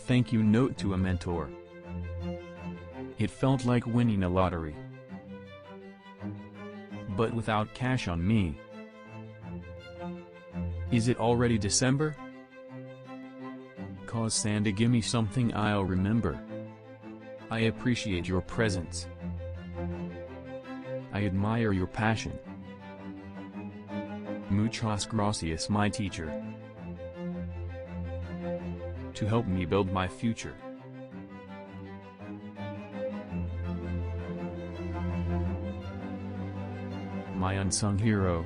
thank you note to a mentor. It felt like winning a lottery. But without cash on me. Is it already December? 'Cause Santa gimme something I'll remember. I appreciate your presence. I admire your passion. Muchas gracias, my teacher, to help me build my future. My unsung hero.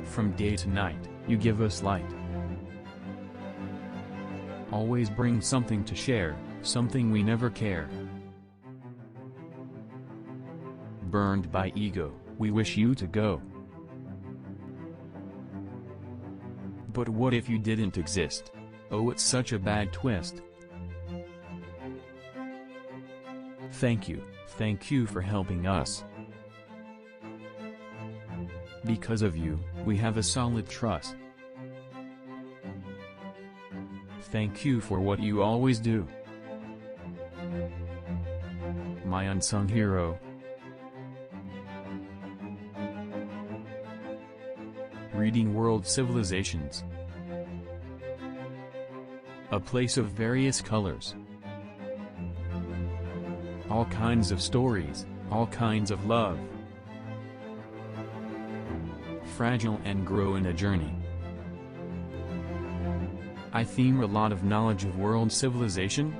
From day to night, you give us light. Always bring something to share, something we never care. Burned by ego, we wish you to go. But what if you didn't exist? Oh, it's such a bad twist. Thank you for helping us. Because of you, we have a solid trust. Thank you for what you always do. My unsung hero. Reading World Civilizations. A place of various colors. All kinds of stories, all kinds of love. Fragile and grow in a journey. I theme a lot of knowledge of world civilization.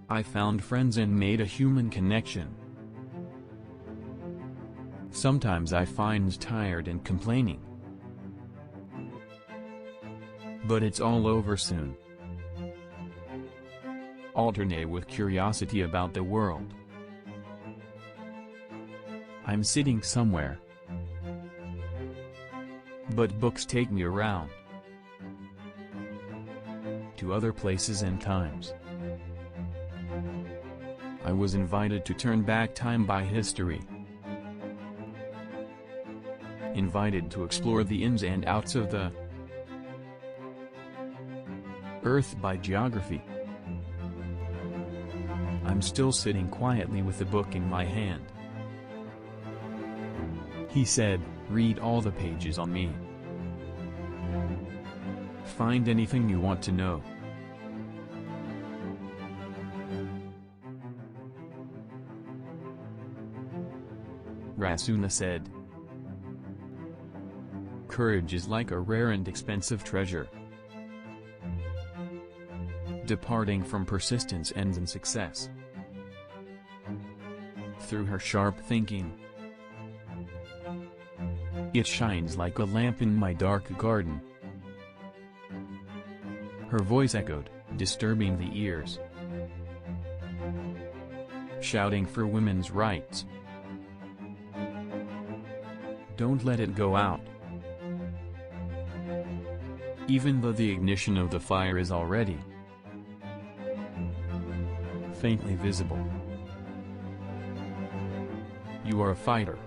I found friends and made a human connection. Sometimes I find tired and complaining. But it's all over soon. Alternate with curiosity about the world. I'm sitting somewhere. But books take me around. To other places and times. I was invited to turn back time by history. Invited to explore the ins and outs of the earth by geography. I'm still sitting quietly with the book in my hand. He said, read all the pages on me. Find anything you want to know. Rasuna said, courage is like a rare and expensive treasure. Departing from persistence ends in success. Through her sharp thinking, it shines like a lamp in my dark garden. Her voice echoed, disturbing the ears. Shouting for women's rights. Don't let it go out. Even though the ignition of the fire is already faintly visible. You are a fighter,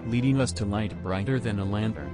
leading us to light brighter than a lantern.